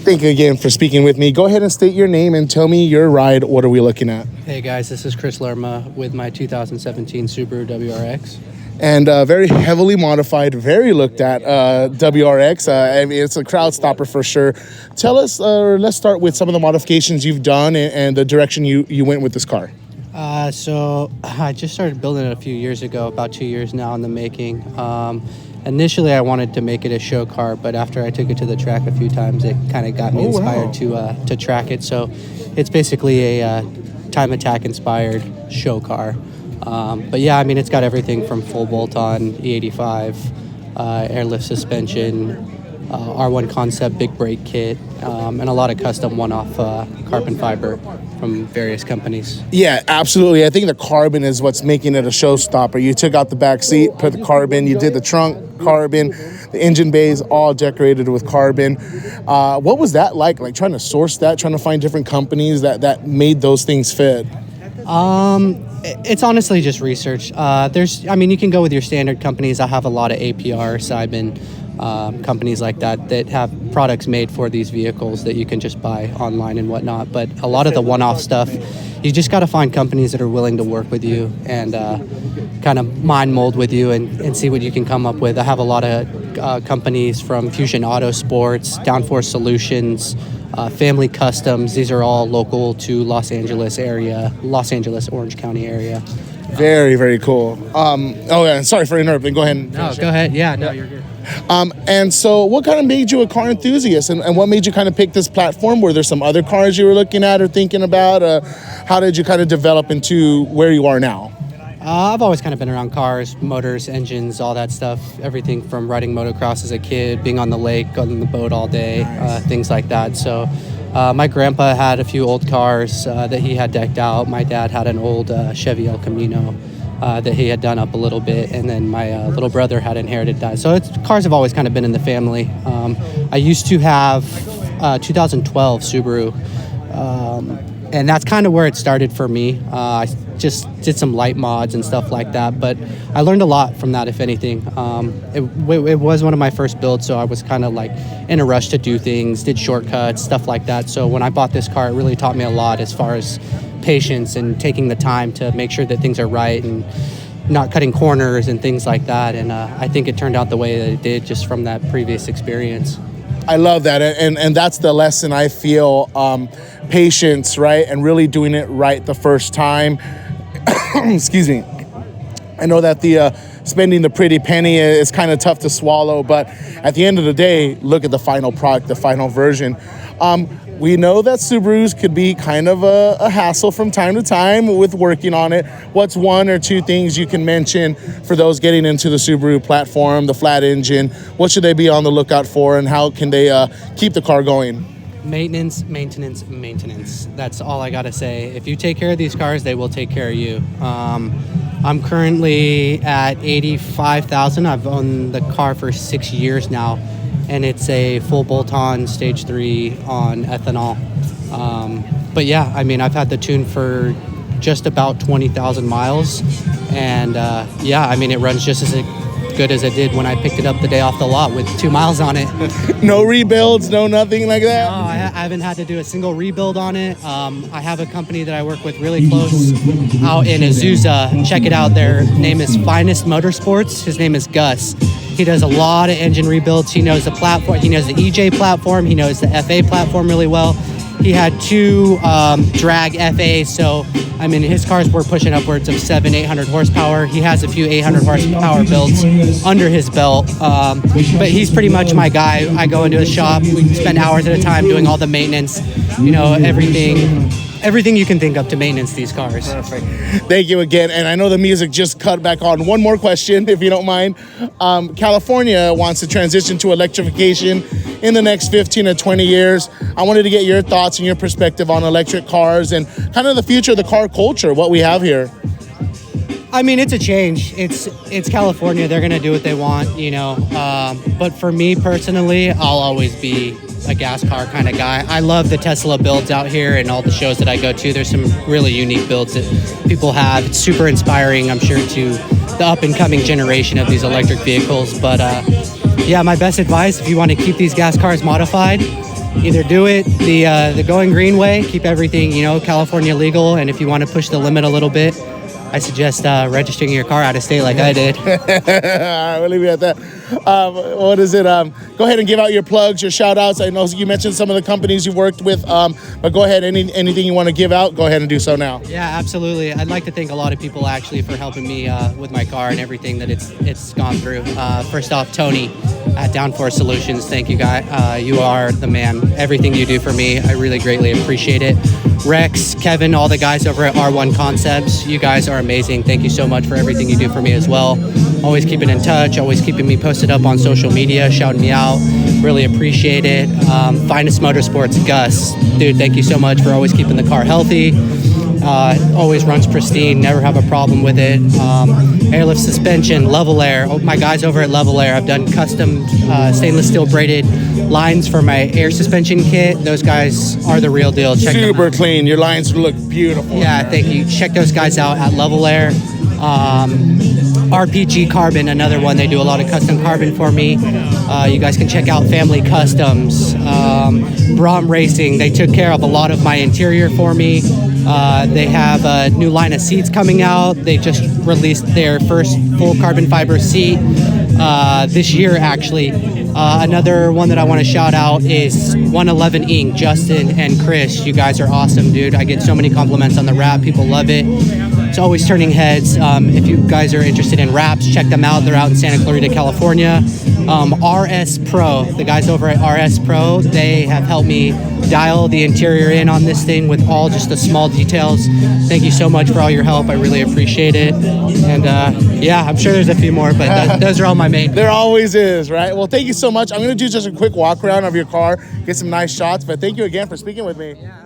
Thank you again for speaking with me. Go ahead and state your name and tell me your ride. What are we looking at? Hey guys, this is Chris Lerma with my 2017 Subaru WRX. And very heavily modified, very looked at WRX. I mean, it's a crowd stopper for sure. Tell us, let's start with some of the modifications you've done and the direction you went with this car. So I just started building it a few years ago, about 2 years now in the making. Initially, I wanted to make it a show car, but after I took it to the track a few times, it kind of got me inspired to track it. So it's basically a time attack inspired show car. But yeah, I mean, it's got everything from full bolt-on E85, airlift suspension, R1 concept big brake kit, and a lot of custom one-off carbon fiber from various companies. Yeah, absolutely. I think the carbon is what's making it a showstopper. You took out the back seat, put the carbon, you did the trunk, carbon, the engine bays all decorated with carbon. What was that like trying to source that, trying to find different companies that made those things fit? It's honestly just research. You can go with your standard companies. I have a lot of APR, Sybin, companies like that have products made for these vehicles that you can just buy online and whatnot. But a lot of the one-off stuff, you just got to find companies that are willing to work with you and kind of mind mold with you and see what you can come up with. I have a lot of companies from Fusion Auto Sports, Downforce Solutions, Family Customs. These are all local to Los Angeles, Orange County area. Very, very cool. Sorry for interrupting. Go ahead and finish. No, go ahead. Yeah, no, you're good. And so what kind of made you a car enthusiast and what made you kind of pick this platform? Were there some other cars you were looking at or thinking about? How did you kind of develop into where you are now? I've always kind of been around cars, motors, engines, all that stuff. Everything from riding motocross as a kid, being on the lake, on the boat all day, things like that. So my grandpa had a few old cars that he had decked out. My dad had an old Chevy El Camino that he had done up a little bit. And then my little brother had inherited that. So cars have always kind of been in the family. I used to have 2012 Subaru. And that's kind of where it started for me. I just did some light mods and stuff like that, but I learned a lot from that, if anything. It was one of my first builds, so I was kind of like in a rush to do things, did shortcuts, stuff like that. So when I bought this car, it really taught me a lot as far as patience and taking the time to make sure that things are right and not cutting corners and things like that. And I think it turned out the way that it did just from that previous experience. I love that, and that's the lesson I feel, patience, right, and really doing it right the first time. Excuse me. I know that the spending the pretty penny is kind of tough to swallow, but at the end of the day, look at the final product, the final version. We know that Subarus could be kind of a hassle from time to time with working on it. What's one or two things you can mention for those getting into the Subaru platform, the flat engine? What should they be on the lookout for, and how can they keep the car going? Maintenance, maintenance, maintenance. That's all I gotta say. If you take care of these cars, they will take care of you. I'm currently at 85,000. I've owned the car for 6 years now, and it's a full bolt-on stage 3 on ethanol. But yeah, I mean, I've had the tune for just about 20,000 miles, and it runs just as good as it did when I picked it up the day off the lot with 2 miles on it. No rebuilds, no nothing like that? No, I haven't had to do a single rebuild on it. I have a company that I work with really close out in Azusa. Check it out. Their name is Finest Motorsports. His name is Gus. He does a lot of engine rebuilds. He knows the platform. He knows the EJ platform. He knows the FA platform really well. He had 2 drag FAs, so I mean his cars were pushing upwards of 700-800 horsepower. He has a few 800 horsepower builds under his belt, but he's pretty much my guy. I go into his shop. We spend hours at a time doing all the maintenance. Everything you can think of to maintenance these cars. Perfect. Thank you again. And I know the music just cut back on. One more question, if you don't mind. California wants to transition to electrification in the next 15 to 20 years. I wanted to get your thoughts and your perspective on electric cars and kind of the future of the car culture, what we have here. I mean, it's a change. It's California. They're going to do what they want, But for me personally, I'll always be a gas car kind of guy. I love the Tesla builds out here and all the shows that I go to. There's some really unique builds that people have. It's super inspiring, I'm sure, to the up-and-coming generation of these electric vehicles. But my best advice, if you want to keep these gas cars modified, either do it the going green way, keep everything, California legal, and if you want to push the limit a little bit, I suggest registering your car out of state like I did. All right, we'll leave it at that. What is it? Go ahead and give out your plugs, your shout outs. I know you mentioned some of the companies you worked with, but go ahead, anything you want to give out, go ahead and do so now. Yeah, absolutely. I'd like to thank a lot of people actually for helping me with my car and everything that it's gone through. First off, Tony at Downforce Solutions, thank you, guy. You are the man. Everything you do for me, I really greatly appreciate it. Rex, Kevin, all the guys over at R1 Concepts, you guys are amazing. Thank you so much for everything you do for me as well. Always keeping in touch, always keeping me posted up on social media, shouting me out. Really appreciate it. Finest Motorsports, Gus. Dude, thank you so much for always keeping the car healthy. Always runs pristine, never have a problem with it. Airlift suspension, Level Air. Oh, my guys over at Level Air, I've done custom stainless steel braided lines for my air suspension kit. Those guys are the real deal. Check them out. Super clean. Your lines look beautiful. Yeah, thank you. Check those guys out at Level Air. RPG Carbon, another one. They do a lot of custom carbon for me. You guys can check out Family Customs. Brom Racing, they took care of a lot of my interior for me. They have a new line of seats coming out. They just released their first full carbon fiber seat this year, actually. Another one that I want to shout out is 111 Inc. Justin and Chris. You guys are awesome, dude. I get so many compliments on the wrap. People love it. It's always turning heads. If you guys are interested in wraps, check them out. They're out in Santa Clarita, California. RS Pro, the guys over at RS Pro, they have helped me dial the interior in on this thing with all just the small details. Thank you so much for all your help. I really appreciate it. And yeah, I'm sure there's a few more, but those are all my main. There always is, right? Well, thank you so much. I'm going to do just a quick walk around of your car, get some nice shots, but thank you again for speaking with me. Yeah.